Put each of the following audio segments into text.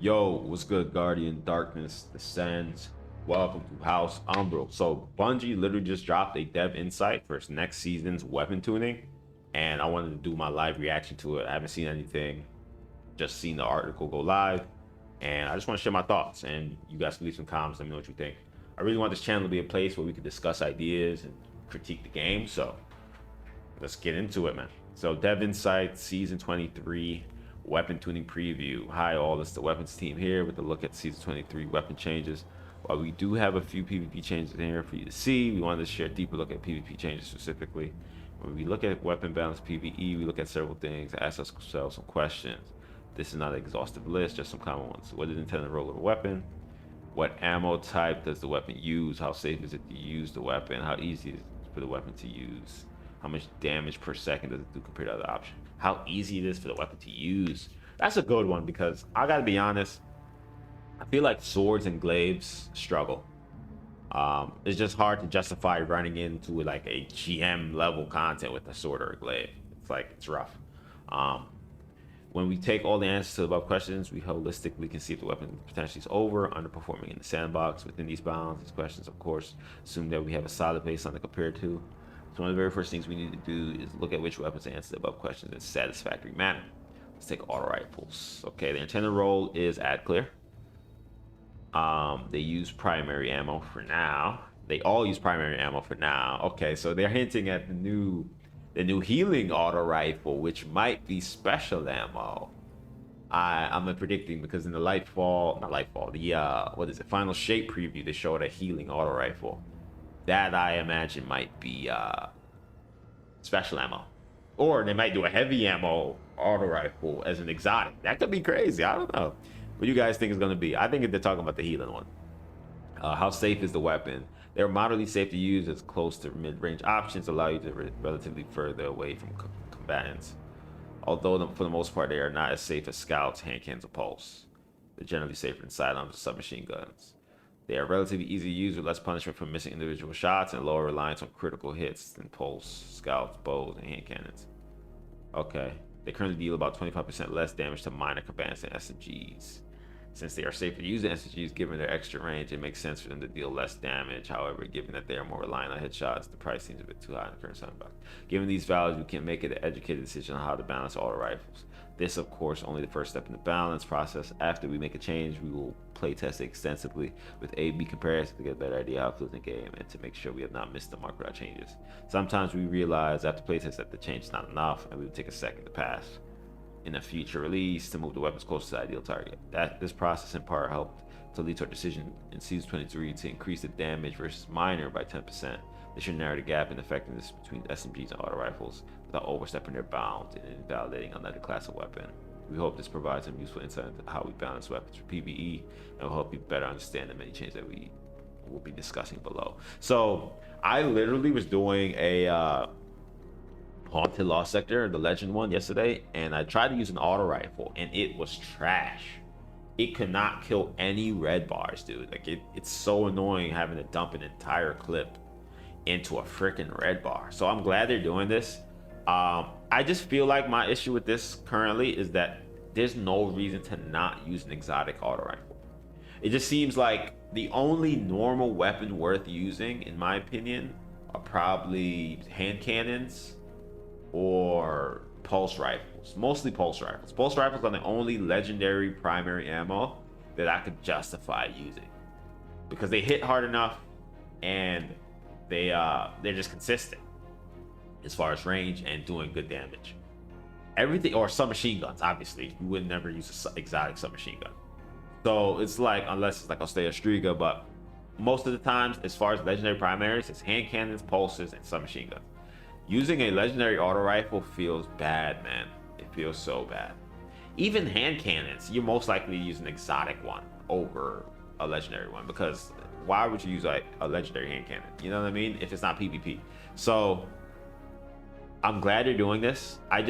Yo, what's good, Guardian? Darkness descends. Welcome to House Umbral. So, Bungie literally just dropped a dev insight for its next season's weapon tuning, and I wanted to do my live reaction to it. I haven't seen anything, just seen the article go live, and I just want to share my thoughts. And you guys can leave some comments. Let me know what you think. I really want this channel to be a place where we can discuss ideas and critique the game. So, let's get into it, man. So, dev insight season 23. Weapon tuning preview. Hi all, it's the weapons team here with a look at season 23 weapon changes. While we do have a few PvP changes in here for you to see, we wanted to share a deeper look at PvP changes specifically. When we look at weapon balance PvE, we look at several things, ask ourselves some questions. This is not an exhaustive list, just some common ones. What is the intended role of a weapon? What ammo type does the weapon use? How safe is it to use the weapon? How easy is it for the weapon to use? How much damage per second does it do compared to other options? How easy it is for the weapon to use? That's a good one because I gotta be honest, I feel like swords and glaives struggle. It's just hard to justify running into like a GM level content with a sword or a glaive. It's rough. When we take all the answers to the above questions, we holistically can see if the weapon potentially is over, underperforming in the sandbox. Within these bounds, these questions, of course, assume that we have a solid baseline to compare to. So one of the very first things we need to do is look at which weapons answer the above questions in a satisfactory manner. Let's take auto rifles. Okay, their intended role is ad clear. They use primary ammo for now. They all use primary ammo for now. Okay, so they're hinting at the new healing auto rifle, which might be special ammo. I'm predicting because in the what is it? Final shape preview, they showed a healing auto rifle. That I imagine might be special ammo, or they might do a heavy ammo auto rifle as an exotic. That could be crazy. I don't know. What do you guys think is going to be? I think they're talking about the healing one. How safe is the weapon? They're moderately safe to use as close to mid-range options, allow you to relatively further away from combatants. Although for the most part they are not as safe as scouts, hand cannons, or pulse. They're generally safer than sidearms and submachine guns. They are relatively easy to use with less punishment for missing individual shots and lower reliance on critical hits than pulse, scouts, bows, and hand cannons. Okay. They currently deal about 25% less damage to minor combatants than SMGs. Since they are safer to use than SMGs given their extra range, it makes sense for them to deal less damage. However, given that they are more reliant on headshots, the price seems a bit too high in the current sandbox. Given these values, we can make an educated decision on how to balance auto rifles. This, of course, only the first step in the balance process. After we make a change, we will play test it extensively with A/B comparison to get a better idea how it feels in the game and to make sure we have not missed the mark without changes. Sometimes we realize after playtest that the change is not enough, and we will take a second to pass in a future release to move the weapons closer to the ideal target. This process in part helped to lead to our decision in season 23 to increase the damage versus minor by 10%. This should narrow the gap in effectiveness between SMGs and auto rifles without overstepping their bounds and invalidating another class of weapon. We hope this provides some useful insight into how we balance weapons for PvE and will help you better understand the many changes that we will be discussing below. So I literally was doing a Haunted Lost Sector, the legend one, yesterday, and I tried to use an auto rifle and it was trash. It could not kill any red bars, dude. Like it's so annoying having to dump an entire clip into a freaking red bar. So I'm glad they're doing this. I just feel like my issue with this currently is that there's no reason to not use an exotic auto rifle. It just seems like the only normal weapon worth using, in my opinion, are probably hand cannons or pulse rifles. Mostly pulse rifles. Pulse rifles are the only legendary primary ammo that I could justify using because they hit hard enough and they're just consistent as far as range and doing good damage. Everything, or submachine guns, obviously you would never use an exotic submachine gun. So it's like, unless it's like Osteo Striga, but most of the times as far as legendary primaries, it's hand cannons, pulses, and submachine guns. Using a legendary auto rifle feels bad, man. It feels so bad. Even hand cannons, you're most likely to use an exotic one over a legendary one, because why would you use like a legendary hand cannon? You know what I mean? If it's not PvP. So I'm glad they're doing this. I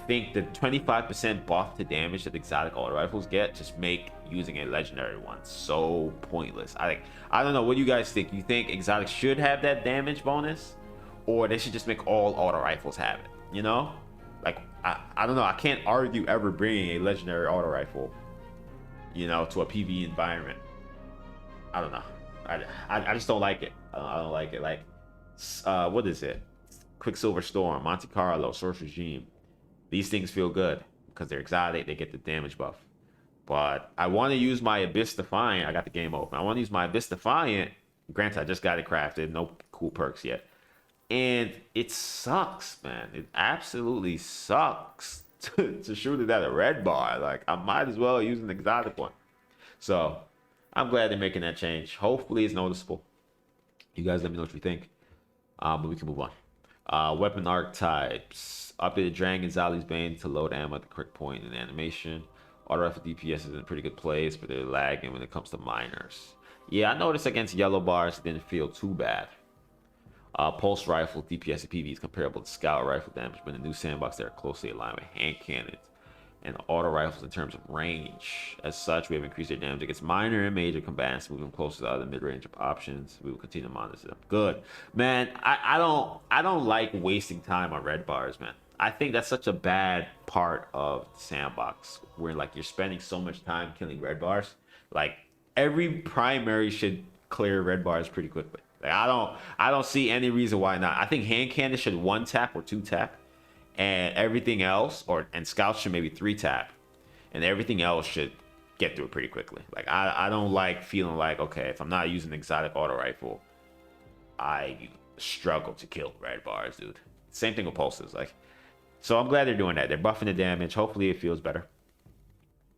think the 25% buff to damage that exotic auto rifles get just make using a legendary one so pointless. I don't know. What do you guys think? You think exotics should have that damage bonus, or they should just make all auto rifles have it? You know, like I don't know. I can't argue ever bringing a legendary auto rifle you know, to a PvE environment. I don't know. I just don't like it. I don't like it. Like, what is it? Quicksilver Storm, Monte Carlo, Source Regime. These things feel good because they're exotic. They get the damage buff. But I want to use my Abyss Defiant. I got the game open. I want to use my Abyss Defiant. Granted, I just got it crafted. No cool perks yet. And it sucks, man. It absolutely sucks to shoot it at a red bar. Like, I might as well use an exotic one. So, I'm glad they're making that change. Hopefully, it's noticeable. You guys let me know what you think. But we can move on. Weapon archetypes. Updated Dragon Zali's Bane to load ammo at the correct point in animation. Auto rifle DPS is in a pretty good place, but they're lagging when it comes to miners. Yeah, I noticed against yellow bars, it didn't feel too bad. Pulse rifle DPS and PV is comparable to scout rifle damage, but in the new sandbox, they are closely aligned with hand cannons and auto rifles in terms of range. As such, we have increased their damage against minor and major combatants, moving closer to other mid-range options. We will continue to monitor them. Good, man. I don't like wasting time on red bars, man. I think that's such a bad part of the sandbox, where like you're spending so much time killing red bars. Like every primary should clear red bars pretty quickly. Like I don't see any reason why not. I think hand cannon should 1-tap or 2-tap, and everything else, and scouts should maybe 3-tap, and everything else should get through it pretty quickly. Like I don't like feeling like, okay, if I'm not using exotic auto rifle, I struggle to kill red bars, dude. Same thing with pulses, like. So I'm glad they're doing that. They're buffing the damage. Hopefully it feels better.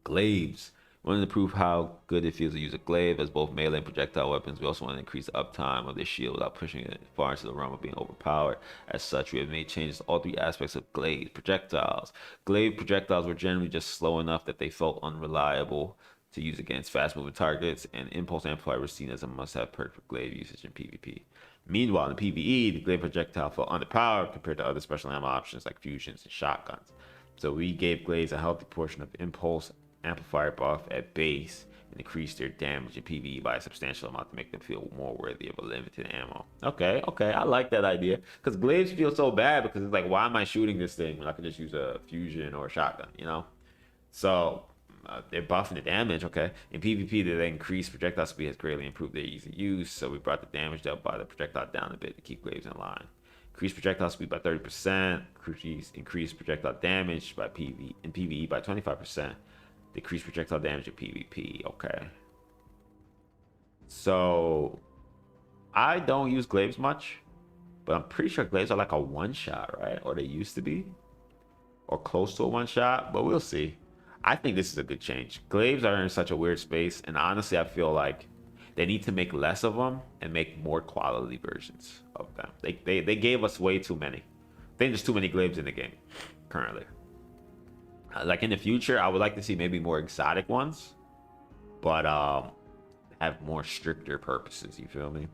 Glaives. We wanted to prove how good it feels to use a glaive as both melee and projectile weapons. We also want to increase the uptime of their shield without pushing it far into the realm of being overpowered. As such, we have made changes to all three aspects of glaive projectiles. Glaive projectiles were generally just slow enough that they felt unreliable to use against fast-moving targets, and Impulse Amplifier was seen as a must-have perk for glaive usage in PvP. Meanwhile, in PvE, the glaive projectile felt underpowered compared to other special ammo options like fusions and shotguns. So we gave glaives a healthy portion of Impulse Amplifier buff at base and increased their damage in PvE by a substantial amount to make them feel more worthy of a limited ammo. Okay, I like that idea. Because glaives feel so bad because it's like, why am I shooting this thing when I can just use a fusion or a shotgun, you know? So they're buffing the damage, okay. In PvP, the increased projectile speed has greatly improved their ease of use, so we brought the damage up by the projectile down a bit to keep glaives in line. Increased projectile speed by 30%, increased projectile damage by in PvE by 25%, decreased projectile damage in PvP, okay. So I don't use glaives much, but I'm pretty sure glaives are like a one-shot, right? Or they used to be, or close to a one-shot, but we'll see. I think this is a good change. Glaives are in such a weird space, and honestly, I feel like they need to make less of them and make more quality versions of them. They gave us way too many. I think there's too many glaives in the game currently. Like in the future, I would like to see maybe more exotic ones, but have more stricter purposes. You feel me?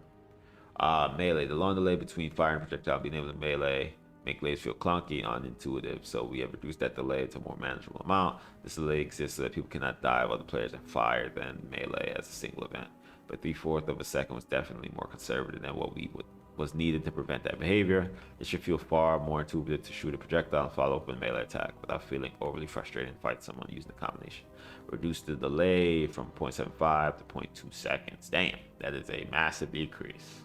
Melee. The long delay between fire and projectile being able to melee make glaives feel clunky, unintuitive, so we have reduced that delay to a more manageable amount. This delay exists so that people cannot die while the players are fire than melee as a single event. But 3/4 of a second was definitely more conservative than what was needed to prevent that behavior. It should feel far more intuitive to shoot a projectile and follow up with a melee attack without feeling overly frustrated and fight someone using the combination. Reduce the delay from 0.75 to 0.2 seconds. Damn, that is a massive decrease.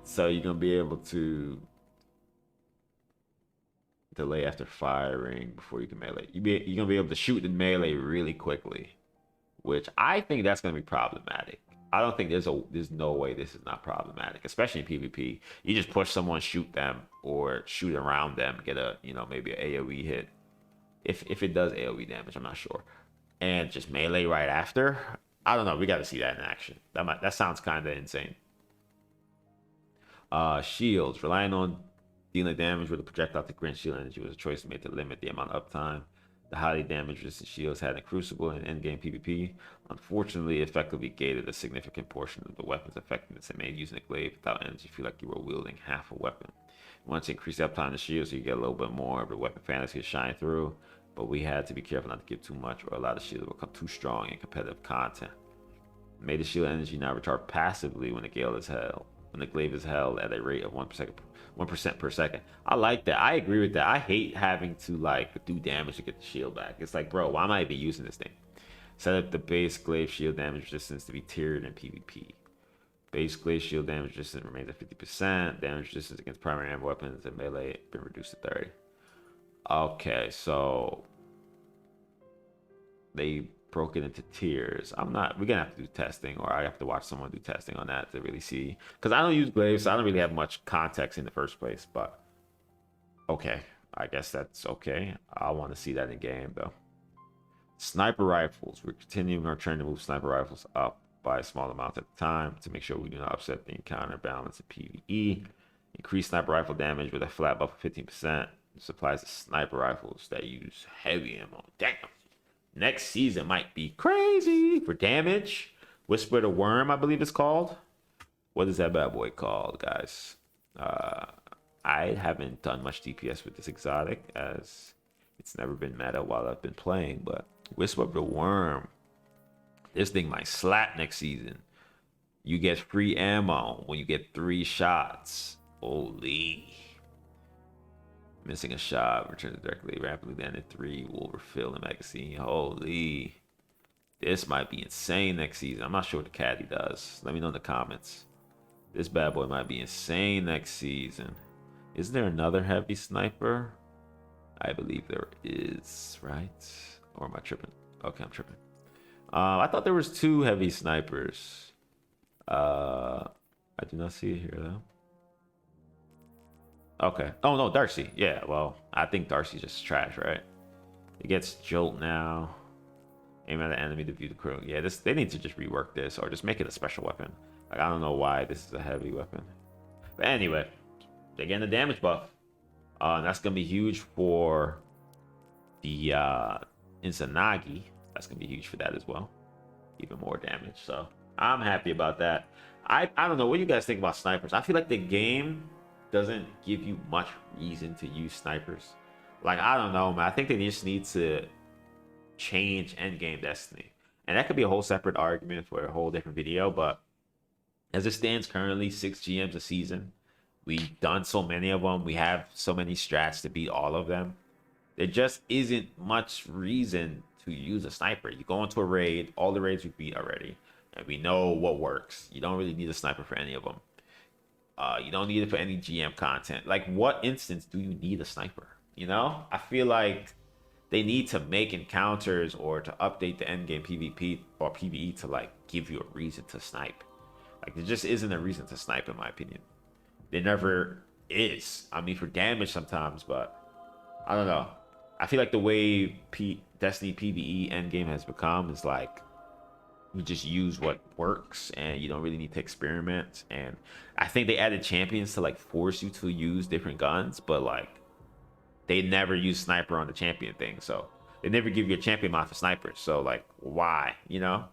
So you're gonna be able to delay after firing before you can melee. You're gonna be able to shoot in melee really quickly, which I think that's gonna be problematic. I don't think there's no way this is not problematic, especially in PvP. You just push someone, shoot them, or shoot around them, get a maybe an AoE hit. If it does AoE damage, I'm not sure, and just melee right after. I don't know. We got to see that in action. That sounds kind of insane. Shields, relying on dealing damage with a projectile to grant shield energy was a choice made to limit the amount of uptime the highly damage resistant shields had in Crucible and endgame PvP. Unfortunately, it effectively gated a significant portion of the weapon's effectiveness and made using a glaive without energy feel like you were wielding half a weapon. Once you increase the uptime of the shield so you get a little bit more of the weapon fantasy to shine through, but we had to be careful not to give too much or allow the shield to become too strong in competitive content. Made the shield energy now recharge passively when the glaive is held at a rate of 1% per second. I like that. I agree with that. I hate having to like do damage to get the shield back. It's like, bro, why am I even using this thing? Set up the base Glaive shield damage resistance to be tiered in PvP. Base Glaive shield damage resistance remains at 50%. Damage resistance against primary ammo weapons and melee been reduced to 30. Okay, so they broke it into tiers. We're gonna have to do testing, or I have to watch someone do testing on that to really see. Because I don't use Glaive, so I don't really have much context in the first place. But okay, I guess that's okay. I want to see that in game though. Sniper rifles. We're continuing our trend to move sniper rifles up by a small amount at a time to make sure we do not upset the encounter balance in PvE. Increase sniper rifle damage with a flat buff of 15%. This applies to sniper rifles that use heavy ammo. Damn. Next season might be crazy for damage. Whisper the Worm, I believe it's called. What is that bad boy called, guys? I haven't done much DPS with this exotic, as it's never been meta while I've been playing, but Whisper the Worm, this thing might slap next season. You get free ammo when you get 3 shots. Holy. Missing a shot, returns directly, rapidly, then at 3 will refill the magazine. Holy. This might be insane next season. I'm not sure what the caddy does. Let me know in the comments. This bad boy might be insane next season. Is there another heavy sniper? I believe there is, right? Or am I tripping? Okay, I'm tripping. I thought there was 2 heavy snipers. I do not see it here though. Okay. Oh no, Darcy. Yeah, well, I think Darcy's just trash, right? It gets Jolt now. Aim at the enemy to view the crew. Yeah, they need to just rework this or just make it a special weapon. Like, I don't know why this is a heavy weapon. But anyway, they're getting a damage buff. That's gonna be huge for the Izanagi. That's gonna be huge for that as well. Even more damage. So I'm happy about that. I don't know what you guys think about snipers. I feel like the game doesn't give you much reason to use snipers. Like, I don't know, man. I think they just need to change endgame Destiny. And that could be a whole separate argument for a whole different video, but as it stands currently, 6 GMs a season. We've done so many of them. We have so many strats to beat all of them. There just isn't much reason to use a sniper. You go into a raid, all the raids we beat already, and we know what works. You don't really need a sniper for any of them. You don't need it for any GM content. Like, what instance do you need a sniper? You know? I feel like they need to make encounters or to update the endgame PvP or PvE to, like, give you a reason to snipe. Like, there just isn't a reason to snipe, in my opinion. There never is. I mean, for damage sometimes, but I don't know. I feel like the way Destiny PvE endgame has become is like, you just use what works and you don't really need to experiment. And I think they added champions to like force you to use different guns, but like they never use sniper on the champion thing. So they never give you a champion mod for snipers. So like, why? You know?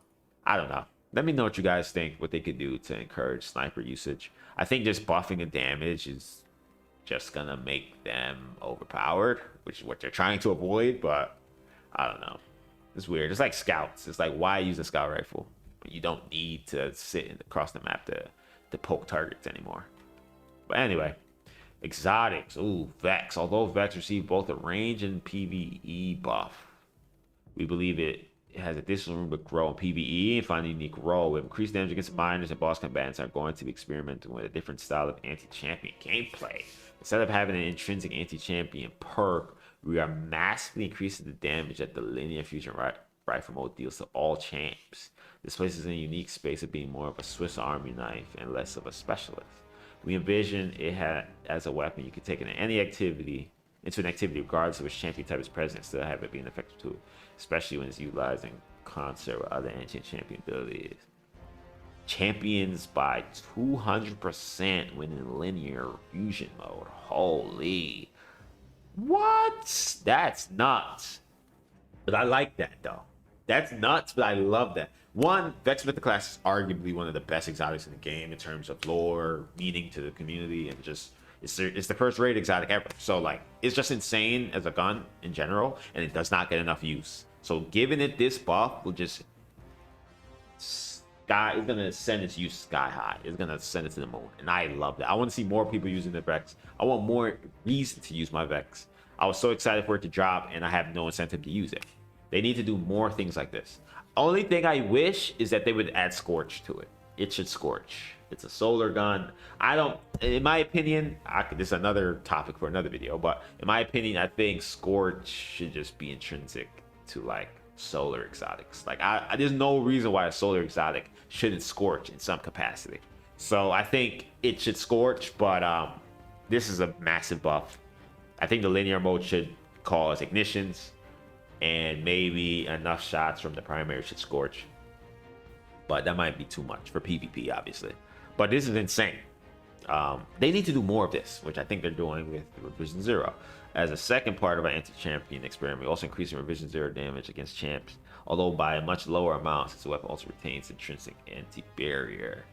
I don't know. Let me know what you guys think, what they could do to encourage sniper usage. I think just buffing the damage is just gonna make them overpowered, which is what they're trying to avoid, but I don't know. It's weird. It's like scouts. It's like, why use a scout rifle? You don't need to sit across the map to poke targets anymore. But anyway, exotics. Ooh, Vex. Although Vex received both a range and PvE buff, we believe it has additional room to grow in PvE and find a unique role. With increased damage against miners and boss combatants are going to be experimenting with a different style of anti-champion gameplay. Instead of having an intrinsic anti-champion perk, we are massively increasing the damage that the linear fusion rifle mode deals to all champs. This places in a unique space of being more of a Swiss Army knife and less of a specialist. We envision it as a weapon you can take into any activity, regardless of which champion type is present, and still have it be an effective tool, especially when it's utilizing concert with other ancient champion abilities. Champions by 200% when in linear fusion mode. Holy. What? That's nuts. But I like that though. That's nuts, but I love that. One, Vex Mythic class is arguably one of the best exotics in the game in terms of lore, meaning to the community, and just it's the first raid exotic ever. So like, it's just insane as a gun in general, and it does not get enough use. So giving it this buff will just it's gonna send its use sky high. It's gonna send it to the moon, and I love that. I want to see more people using the Vex. I want more reason to use my Vex. I was so excited for it to drop, and I have no incentive to use it. They need to do more things like this. Only thing I wish is that they would add Scorch to it. It should Scorch. It's a solar gun. I don't, in my opinion, this is another topic for another video, but in my opinion, I think Scorch should just be intrinsic to like solar exotics. Like there's no reason why a solar exotic shouldn't Scorch in some capacity. So I think it should Scorch, but this is a massive buff. I think the linear mode should cause ignitions, and maybe enough shots from the primary should Scorch. But that might be too much for PvP, obviously. But this is insane. They need to do more of this, which I think they're doing with Revision Zero. As a second part of our anti-champion experiment, we also increasing Revision Zero damage against champs, although by a much lower amount, since the weapon also retains intrinsic anti-barrier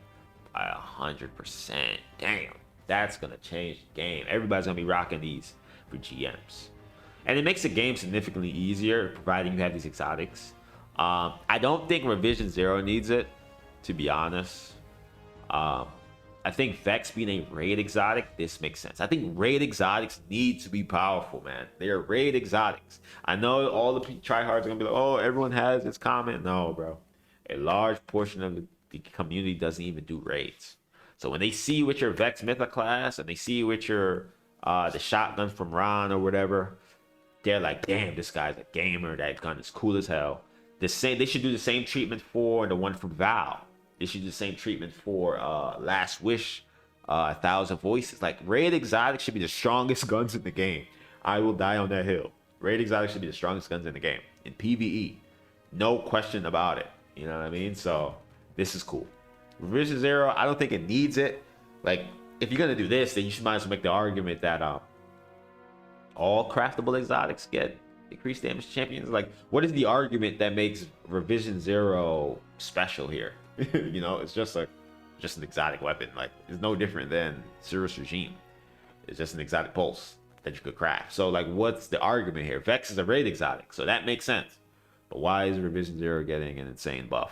by 100%. Damn, that's gonna change the game. Everybody's gonna be rocking these for GMs. And it makes the game significantly easier, providing you have these exotics. I don't think Revision Zero needs it, to be honest. I think Vex being a raid exotic, this makes sense. I think raid exotics need to be powerful, man. They are raid exotics. I know all the tryhards are gonna be like, oh, everyone has its comment. No, bro. A large portion of the community doesn't even do raids. So when they see you with your Vex Mythic class and they see you with your the shotgun from Ron or whatever, they're like, damn, this guy's a gamer. That gun is cool as hell. They should do the same treatment for the one from Val. They should do the same treatment for Last Wish, 1,000 Voices. Like, raid exotics should be the strongest guns in the game. I will die on that hill. Raid exotics should be the strongest guns in the game in PvE. No question about it. You know what I mean? So this is cool. Revision Zero, I don't think it needs it. Like, if you're gonna do this, then you might as well make the argument that all craftable exotics get increased damage to champions. Like, what is the argument that makes Revision Zero special here? You know, it's just an exotic weapon. Like, it's no different than Cirrus Regime. It's just an exotic pulse that you could craft. So, like, what's the argument here? Vex is a raid exotic, so that makes sense. But why is Revision Zero getting an insane buff?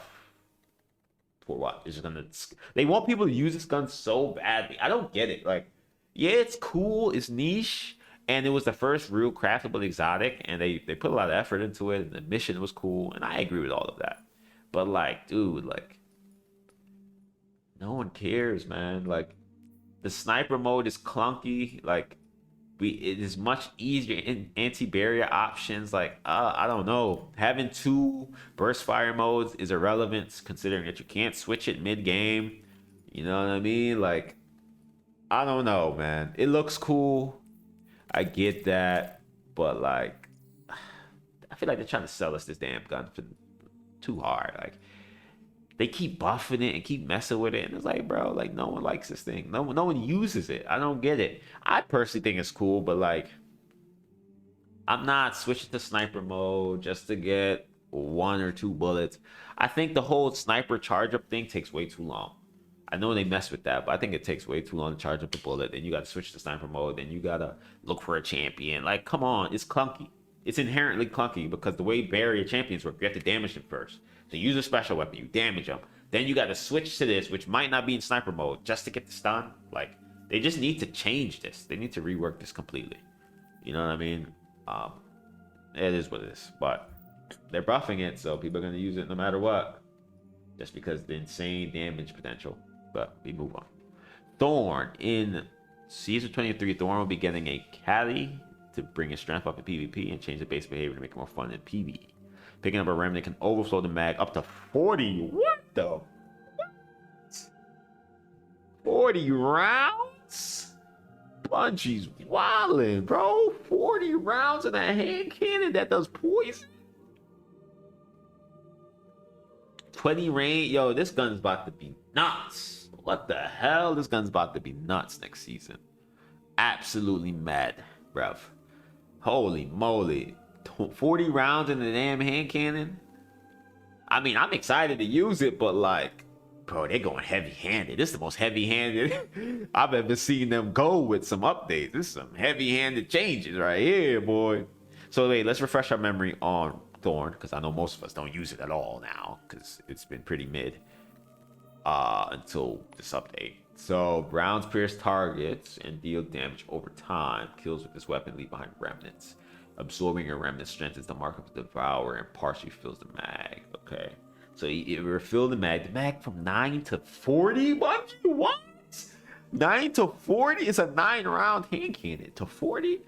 For what? It's just gonna. They want people to use this gun so badly. I don't get it. Like, yeah, it's cool, it's niche, and it was the first real craftable exotic, and they put a lot of effort into it, and the mission was cool, and I agree with all of that. But like, dude, like, no one cares, man. Like, the sniper mode is clunky. Like, it is much easier in anti-barrier options. Like, I don't know. Having 2 burst fire modes is irrelevant, considering that you can't switch it mid-game. You know what I mean? Like, I don't know, man. It looks cool. I get that. But, like, I feel like they're trying to sell us this damn gun for too hard. Like, they keep buffing it and keep messing with it, and it's like, bro, like, no one likes this thing. No one uses it. I don't get it. I personally think it's cool, but like, I'm not switching to sniper mode just to get 1 or 2 bullets. I think the whole sniper charge up thing takes way too long. I know they mess with that, but I think it takes way too long to charge up the bullet. Then you got to switch to sniper mode. Then you got to look for a champion. Like, come on, it's clunky. It's inherently clunky because the way barrier champions work, you have to damage them first. So use a special weapon, you damage them. Then you got to switch to this, which might not be in sniper mode, just to get the stun. Like, they just need to change this. They need to rework this completely. You know what I mean? It is what it is. But they're buffing it, so people are going to use it no matter what. Just because of the insane damage potential. But we move on. Thorn. In Season 23, Thorn will be getting a Caddy to bring his strength up in PvP and change the base behavior to make it more fun in PvE. Picking up a remnant can overflow the mag up to 40. What the? What? 40 rounds? Bungie's wildin', bro. 40 rounds in a hand cannon that does poison? 20 range? Yo, this gun's about to be nuts. What the hell? This gun's about to be nuts next season. Absolutely mad, bruv. Holy moly. 40 rounds in the damn hand cannon? I mean, I'm excited to use it, but like, bro, they're going heavy-handed. This is the most heavy-handed I've ever seen them go with some updates. This is some heavy-handed changes right here, boy. So wait, let's refresh our memory on Thorn, because I know most of us don't use it at all now, because it's been pretty mid until this update. So rounds pierce targets and deal damage over time. Kills with this weapon leave behind remnants. Absorbing your remnant strengthens the mark of the devourer and partially fills the mag. Okay. So it refill the mag. The mag from 9 to 40? What? 9 to 40? It's a 9-round hand cannon. To 40?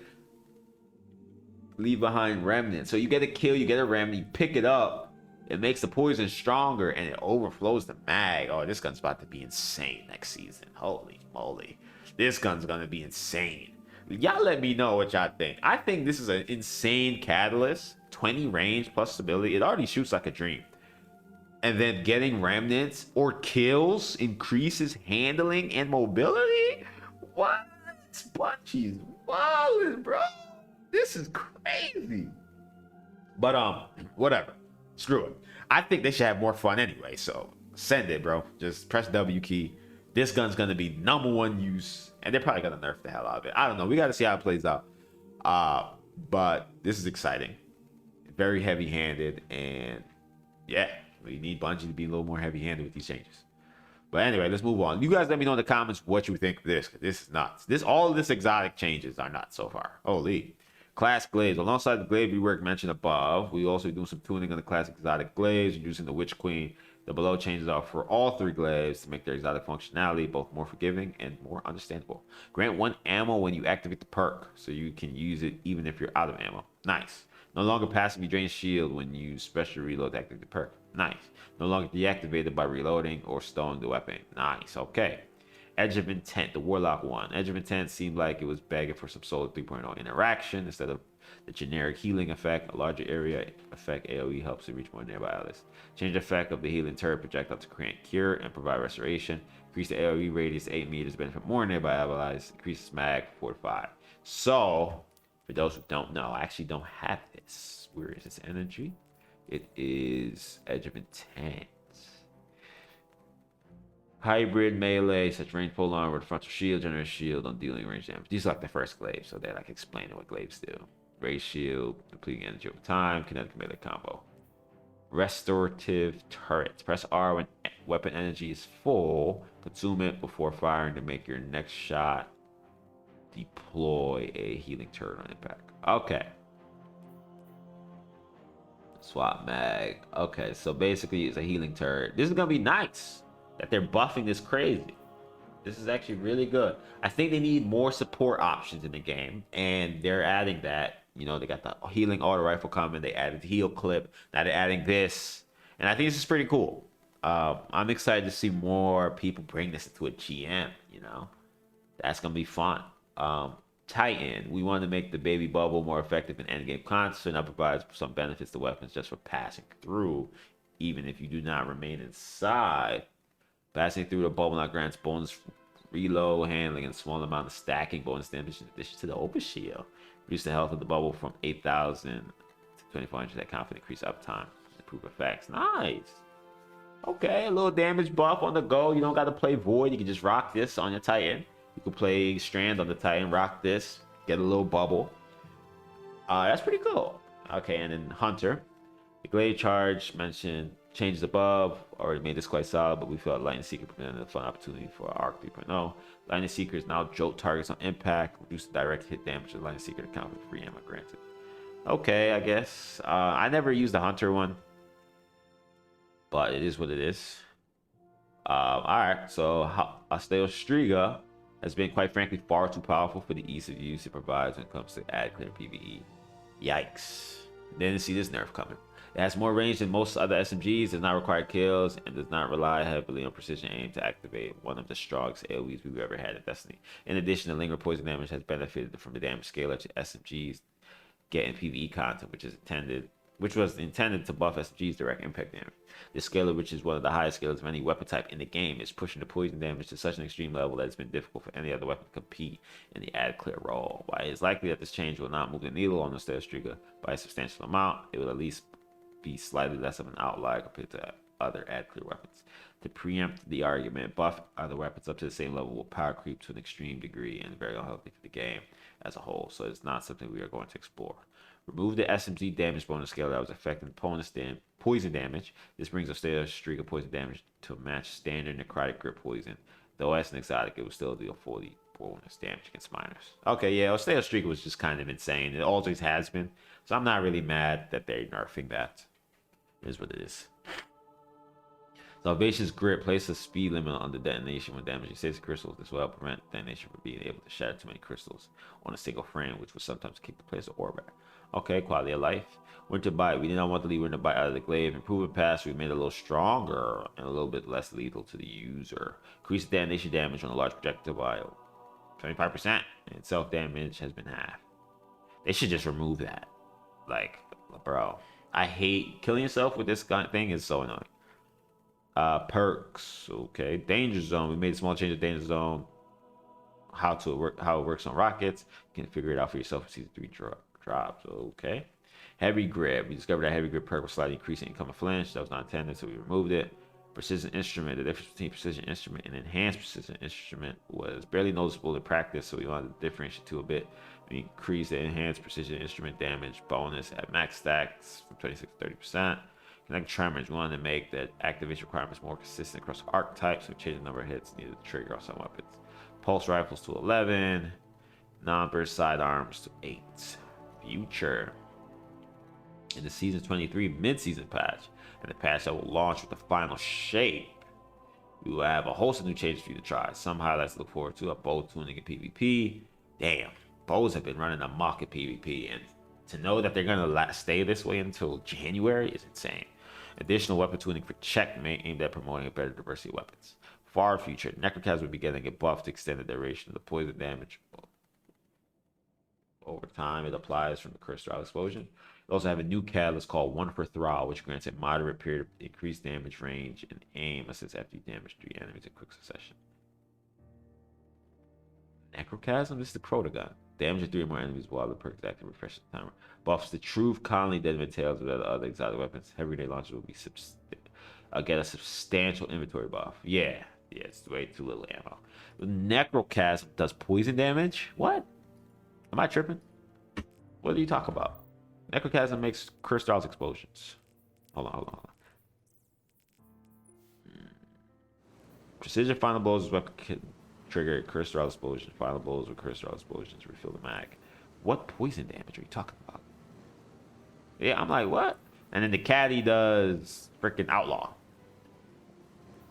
Leave behind remnant. So you get a kill, you get a remnant, you pick it up. It makes the poison stronger and it overflows the mag. Oh, this gun's about to be insane next season. Holy moly. This gun's gonna be insane. Y'all let me know what y'all think. I think this is an insane catalyst. 20 range plus stability. It already shoots like a dream. And then getting remnants or kills increases handling and mobility? What? Bungie's wildin', bro. This is crazy. But whatever. Screw it. I think they should have more fun anyway, so send it, bro. Just press W key. This gun's gonna be #1 use, and they're probably gonna nerf the hell out of it. I don't know. We gotta see how it plays out. But this is exciting. Very heavy-handed, and yeah, we need Bungie to be a little more heavy-handed with these changes. But anyway, let's move on. You guys let me know in the comments what you think of this. This is nuts. All of this exotic changes are nuts so far. Holy. Class Glaives. Alongside the Glaive rework mentioned above, we also do some tuning on the classic exotic Glaives using the Witch Queen. The below changes are for all 3 Glaives to make their exotic functionality both more forgiving and more understandable. Grant 1 ammo when you activate the perk, so you can use it even if you're out of ammo. Nice. No longer passively drain shield when you special reload to activate the perk. Nice. No longer deactivated by reloading or storing the weapon. Nice. Okay. Edge of Intent, the Warlock one. Edge of Intent seemed like it was begging for some Solar 3.0 interaction instead of the generic healing effect. A larger area effect AoE helps to reach more nearby allies. Change the effect of the healing turret projectile to grant cure and provide restoration. Increase the AoE radius to 8 meters, benefit more nearby allies. Increase mag 4 to 5. So, for those who don't know, I actually don't have this. Where is this energy? It is Edge of Intent. Hybrid melee, such range pull on with frontal shield, generous shield on dealing range damage. These are like the first glaives, so they're like explaining what glaives do. Raise shield, depleting energy over time, kinetic melee combo. Restorative turrets. Press R when weapon energy is full. Consume it before firing to make your next shot deploy a healing turret on impact. Okay. Swap mag. Okay, so basically it's a healing turret. This is gonna be nice. That they're buffing this crazy. This is actually really good. I think they need more support options in the game, and they're adding that. You know, they got the healing auto rifle coming. They added the heal clip. Now they're adding this, and I think this is pretty cool. I'm excited to see more people bring this into a GM. You know, that's gonna be fun. Titan, we want to make the baby bubble more effective in endgame content, and that provides some benefits to weapons just for passing through, even if you do not remain inside. Passing through the bubble now grants bonus reload, handling, and small amount of stacking bonus damage in addition to the overshield. Reduce the health of the bubble from 8,000 to 2,400. That confident increase uptime. Improve effects. Nice. Okay, a little damage buff on the go. You don't got to play Void. You can just rock this on your Titan. You can play Strand on the Titan, rock this, get a little bubble. That's pretty cool. Okay, and then Hunter. The Glaive charge mentioned changes above already made this quite solid, but we felt Lightning Seeker presented a fun opportunity for Arc 3.0. Lightning Seeker is now jolt targets on impact, reduce the direct hit damage of Lightning Seeker to count for free ammo granted. Okay, I guess. I never used the Hunter one, but it is what it is. Alright, so Osteo Striga has been, quite frankly, far too powerful for the ease of use it provides when it comes to add clear PvE. Yikes. Didn't see this nerf coming. It has more range than most other SMGs, does not require kills, and does not rely heavily on precision aim to activate one of the strongest AoEs we've ever had in Destiny. In addition, the linger poison damage has benefited from the damage scaler to SMGs getting PvE content, which was intended to buff SMG's direct impact damage. This scaler, which is one of the highest scalers of any weapon type in the game, is pushing the poison damage to such an extreme level that it's been difficult for any other weapon to compete in the add clear role. While it is likely that this change will not move the needle on the Osteo Striga by a substantial amount, it will at least be slightly less of an outlier compared to other add clear weapons. To preempt the argument, buff other weapons up to the same level will power creep to an extreme degree and very unhealthy for the game as a whole, so it's not something we are going to explore. Remove the SMG damage bonus scale that was affecting opponent's poison damage. This brings Osteo Striga poison damage to match standard necrotic grip poison. Though as an exotic, it will still deal 40 bonus damage against minors. Okay, yeah, Osteo Striga was just kind of insane. It always has been. So I'm not really mad that they're nerfing that. It is what it is. Salvation's Grip places a speed limit on the detonation when damaging 6 crystals. This will help prevent detonation from being able to shatter too many crystals on a single frame, which would sometimes kick the player's orb back. Okay, quality of life. Winter Bite. We did not want to leave Winter Bite out of the glaive. Improvement pass. We made it a little stronger and a little bit less lethal to the user. Increase detonation damage on a large projectile by 25%. And self damage has been half. They should just remove that. Like, bro, I hate killing yourself with this kind of thing. Is so annoying. Perks. Okay, Danger Zone. We made a small change to Danger Zone. How it works on rockets. You can figure it out for yourself in season 3 drops. Okay. Heavy Grip. We discovered that Heavy Grip perk will slightly increase incoming flinch. That was not intended, so we removed it. Precision Instrument. The difference between Precision Instrument and Enhanced Precision Instrument was barely noticeable in practice, so we wanted to differentiate the two a bit. We increased the Enhanced Precision Instrument damage bonus at max stacks from 26 to 30%. Connect Tremors. We wanted to make the activation requirements more consistent across archetypes, so we changed the number of hits needed to trigger on some weapons. Pulse Rifles to 11. Non-burst sidearms to 8. Future. In the Season 23 mid-season patch, and the patch that will launch with the final shape, we will have a host of new changes for you to try. Some highlights to look forward to: a bow tuning in PvP. Damn, bows have been running amok in PvP, and to know that they're gonna stay this way until January is insane. Additional weapon tuning for checkmate aimed at promoting a better diversity of weapons. Far future, Necrochasm will be getting a buff to extend the duration of the poison damage. Over time, it applies from the Cursed Trial Explosion. It also have a new catalyst called One for Thrall, which grants a moderate period of increased damage range and aim assist after you damage 3 enemies in quick succession. Necrochasm, this is the Crotagon. Damage 3 or more enemies while the perk is active, refreshes the timer. Buffs the Truth, Conley, Dead Tails with other exotic weapons. Heavy grenade launchers will be get a substantial inventory buff. Yeah, it's way too little ammo. Necrochasm does poison damage? What? Am I tripping? What are you talking about? Necrochasm makes Cursed Trials explosions. Hold on. Precision final blows is weapon can trigger Cursed Trial explosion. Final blows with Cursed Trial explosions refill the mag. What poison damage are you talking about? Yeah, I'm like, what? And then the caddy does freaking outlaw,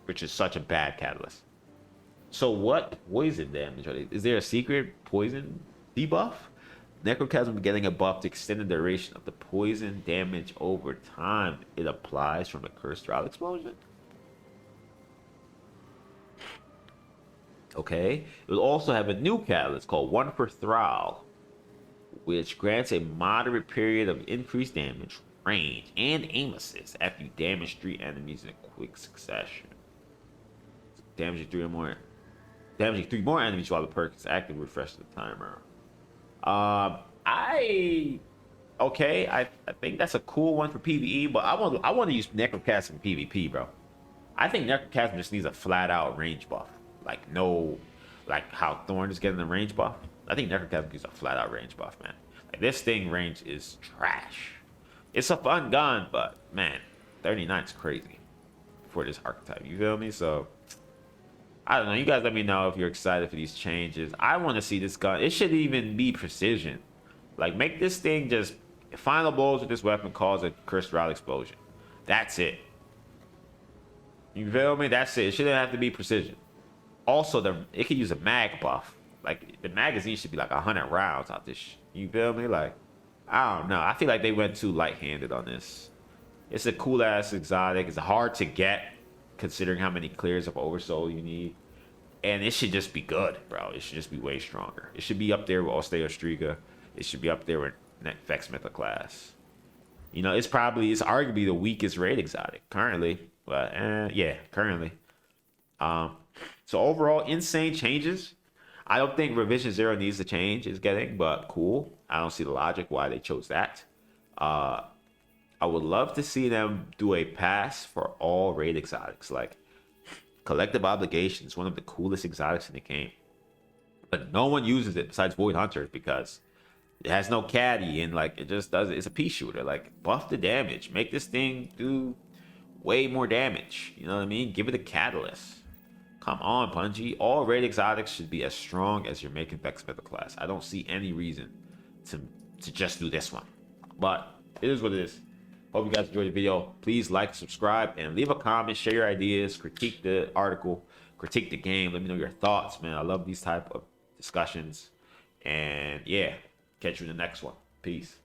which is such a bad catalyst. So what poison damage are they? Is there a secret poison debuff? Necrochasm getting a buff to extend the duration of the poison damage over time it applies from the Cursed Trial explosion. Okay. It will also have a new catalyst called One for Thrall, which grants a moderate period of increased damage, range, and aim assist after you damage 3 enemies in a quick succession. Damaging 3 more enemies while the perk is active refreshes the timer. I think that's a cool one for PvE, but I want to use Necrochasm in PvP, bro. I think Necrochasm just needs a flat out range buff. Like how Thorn is getting the range buff. I think Necrochasm needs a flat out range buff, man. Like this thing range is trash. It's a fun gun, but man, 39 is crazy for this archetype. You feel me? So I don't know. You guys let me know if you're excited for these changes. I want to see this gun. It should even be precision. Like, make this thing just final blows with this weapon cause a Cursed Trial explosion. That's it. You feel me? That's it. It shouldn't have to be precision. Also, it could use a mag buff. Like, the magazine should be like 100 rounds out this. You feel me? Like, I don't know. I feel like they went too light-handed on this. It's a cool-ass exotic. It's hard to get, considering how many clears of Oversoul you need. And it should just be good, bro. It should just be way stronger. It should be up there with Osteo Striga. It should be up there with Vex Mythic class. You know, it's arguably the weakest raid exotic currently. But currently. So overall, insane changes. I don't think Revision 0 needs to change, but cool. I don't see the logic why they chose that. I would love to see them do a pass for all raid exotics. Like, Collective Obligation is one of the coolest exotics in the game. But no one uses it besides Void Hunter because it has no caddy and like it just does it. It's a pea shooter. Like, buff the damage. Make this thing do way more damage. You know what I mean? Give it a catalyst. Come on, Bungie. All raid exotics should be as strong as your making Vexmith class. I don't see any reason to just do this one. But it is what it is. Hope you guys enjoyed the video. Please like, subscribe, and leave a comment. Share your ideas. Critique the article. Critique the game. Let me know your thoughts, man. I love these type of discussions. And yeah, catch you in the next one. Peace.